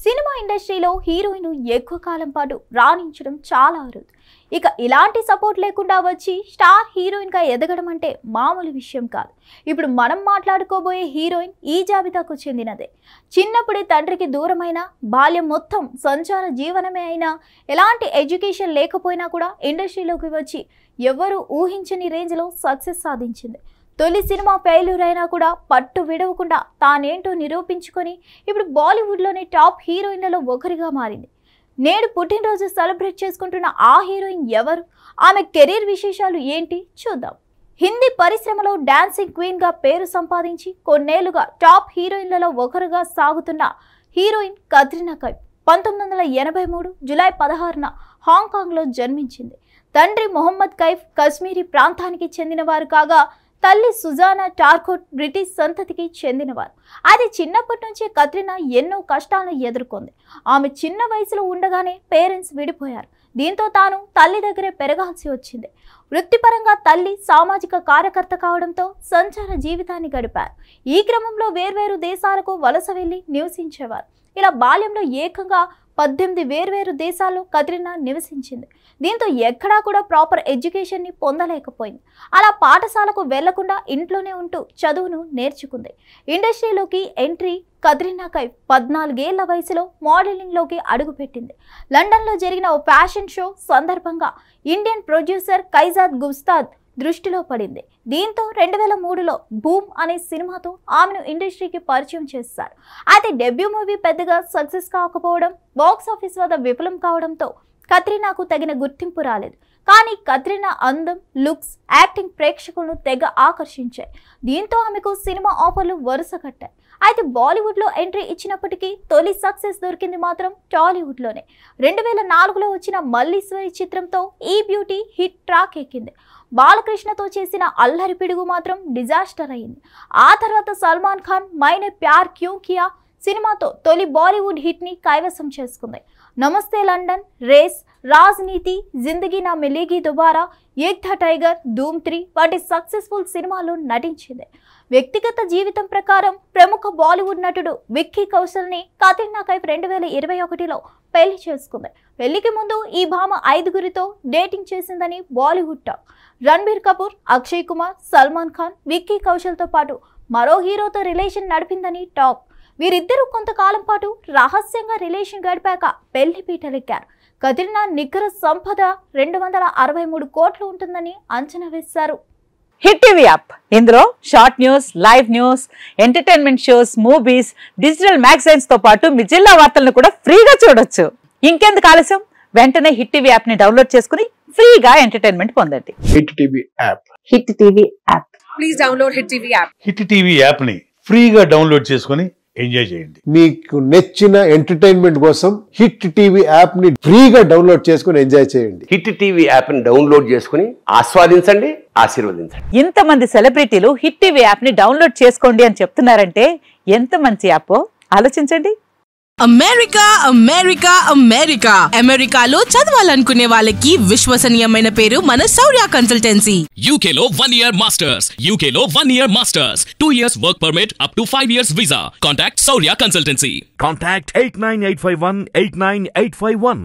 Cinema ఇండస్ట్రీలో heroine ఎక్కువ కాలం పాటు రాణించడం చాలా అరుదు. ఇక ఇలాంటి సపోర్ట్ లేకుండా వచ్చి స్టార్ హీరోయిన్గా ఎదగడం అంటే మామూలు విషయం కాదు. ఇప్పుడు మనం మాట్లాడుకోబోయే హీరోయిన్ ఈ జాబితాకు చెందినదే. చిన్నప్పుడే తండ్రికి దూరమైన, బాల్యం మొత్తం సంచార జీవనమే అయినా, ఎలాంటి ఎడ్యుకేషన్ లేకపోయినా కూడా ఇండస్ట్రీలోకి వచ్చి ఎవరు ఊహించని రేంజ్లో సక్సెస్ సాధించింది. తొలి సినిమా ఫెయిల్యూర్ అయినా కూడా పట్టు విడవకుండా తానేంటో నిరూపించుకొని ఇప్పుడు బాలీవుడ్లోని టాప్ హీరోయిన్లలో ఒకరిగా మారింది. నేడు పుట్టినరోజు సెలబ్రేట్ చేసుకుంటున్న ఆ హీరోయిన్ ఎవరు, ఆమె కెరీర్ విశేషాలు ఏంటి చూద్దాం. హిందీ పరిశ్రమలో డాన్సింగ్ క్వీన్గా పేరు సంపాదించి కొన్నేళ్లుగా టాప్ హీరోయిన్లలో ఒకరుగా సాగుతున్న హీరోయిన్ కత్రినా కైఫ్ 1983 జూలై 16న హాంకాంగ్లో జన్మించింది. తండ్రి మొహమ్మద్ కైఫ్ కశ్మీరీ ప్రాంతానికి చెందినవారు కాగా, తల్లి సుజానా టార్కోట్ బ్రిటిష్ సంతతికి చెందినవారు. అది చిన్నప్పటి నుంచి కత్రినా ఎన్నో కష్టాలను ఎదుర్కొంది. ఆమె చిన్న వయసులో ఉండగానే పేరెంట్స్ విడిపోయారు. దీంతో తాను తల్లి దగ్గరే పెరగాల్సి వచ్చింది. వృత్తిపరంగా తల్లి సామాజిక కార్యకర్త కావడంతో సంచార జీవితాన్ని గడిపారు. ఈ క్రమంలో వేర్వేరు దేశాలకు వలస వెళ్లి నివసించేవారు. ఇలా బాల్యంలో ఏకంగా 18 వేర్వేరు దేశాల్లో కత్రినా నివసించింది. దీంతో ఎక్కడా కూడా ప్రాపర్ ఎడ్యుకేషన్ని పొందలేకపోయింది. అలా పాఠశాలకు వెళ్లకుండా ఇంట్లోనే ఉంటూ చదువును నేర్చుకుంది. ఇండస్ట్రీలోకి ఎంట్రీ కత్రినా కైఫ్ 14 ఏళ్ల వయసులో మోడలింగ్లోకి అడుగుపెట్టింది. లండన్లో జరిగిన ఓ ఫ్యాషన్ షో సందర్భంగా ఇండియన్ ప్రొడ్యూసర్ కైజాద్ గుస్తాద్ దృష్టిలో పడింది. దీంతో 2003లో బూమ్ అనే సినిమాతో ఆమెను ఇండస్ట్రీకి పరిచయం చేశారు. అయితే డెబ్యూ మూవీ పెద్దగా సక్సెస్ కాకపోవడం, బాక్స్ ఆఫీస్ వద్ద విఫలం కావడంతో కత్రినాకు తగిన గుర్తింపు రాలేదు. కానీ కత్రినా అందం, లుక్స్, యాక్టింగ్ ప్రేక్షకులను తెగ ఆకర్షించాయి. దీంతో ఆమెకు సినిమా ఆఫర్లు వరుస కట్టాయి. అయితే బాలీవుడ్లో ఎంట్రీ ఇచ్చినప్పటికీ తొలి సక్సెస్ దొరికింది మాత్రం టాలీవుడ్లోనే. 2004లో వచ్చిన మల్లీశ్వరి చిత్రంతో ఈ బ్యూటీ హిట్ ట్రాక్ ఎక్కింది. బాలకృష్ణతో చేసిన అల్లరి పిడుగు మాత్రం డిజాస్టర్ అయింది. ఆ తర్వాత సల్మాన్ ఖాన్ మైనే ప్యార్ క్యూ కియా సినిమాతో తొలి బాలీవుడ్ హిట్ ని కైవసం చేసుకుంది. నమస్తే లండన్, రేస్, రాజ్నీతి, జిందగీ నా మిలేగి దుబారా, ఏక్ థా టైగర్, ధూమ్ 3 వంటి సక్సెస్ఫుల్ సినిమాల్లో నటించింది. వ్యక్తిగత జీవితం ప్రకారం ప్రముఖ బాలీవుడ్ నటుడు విక్కీ కౌశల్ని కత్రినా కైఫ్ 2021లో పెళ్లి చేసుకుంది. పెళ్లికి ముందు ఈ భామ 5గురితో డేటింగ్ చేసిందని బాలీవుడ్ టాక్. రణబీర్ కపూర్, అక్షయ్ కుమార్, సల్మాన్ ఖాన్, విక్కీ కౌశల్తో పాటు మరో హీరోతో రిలేషన్ నడిపిందని టాక్. వీరిద్దరూ కొంతకాలం పాటు రహస్యంగా రిలేషన్ గడిపాక పెళ్లి పీటలెక్కారు. కత్రినా నికర సంపద 263 కోట్లు ఉంటుందని అంచనా వేశారు. హిట్ టీవీ యాప్, ఇందులో short news, live news, entertainment shows, movies, digital magazines తో పాటు మీ జిల్లా వార్తలను కూడా ఫ్రీగా చూడొచ్చు. ఇంకెందుకు ఆలస్యం, వెంటనే హిట్ టీవీ యాప్ ని డౌన్లోడ్ చేసుకుని ఫ్రీగా ఎంటర్టైన్మెంట్ పొందండి. Hit TV app. Hit TV app. Please download hit TV app. Hit TV app ని ఫ్రీగా డౌన్లోడ్ చేసుకుని ఎంజాయ్ చేయండి. మీకు నచ్చిన ఎంటర్టైన్మెంట్ కోసం హిట్ టీవీ యాప్ ని ఫ్రీగా డౌన్లోడ్ చేసుకుని ఎంజాయ్ చేయండి. హిట్ టీవీ యాప్ ని డౌన్లోడ్ చేసుకుని ఆస్వాదించండి, ఆశీర్వదించండి. ఇంతమంది సెలబ్రిటీలు హిట్ టీవీ యాప్ ని డౌన్లోడ్ చేసుకోండి అని చెప్తున్నారంటే ఎంత మంచి యాప్ ఆలోచించండి. అమెరికా అమెరికా అమెరికా అమెరికాలో చదవాలనుకునే వాళ్ళకి విశ్వసనీయమైన పేరు మన శౌర్య కన్సల్టెన్సీ. UK లో 1 year masters, UK లో 1 year masters, 2 years work permit up to 5 years visa. Contact Saurya Consultancy. Contact 89851 89851.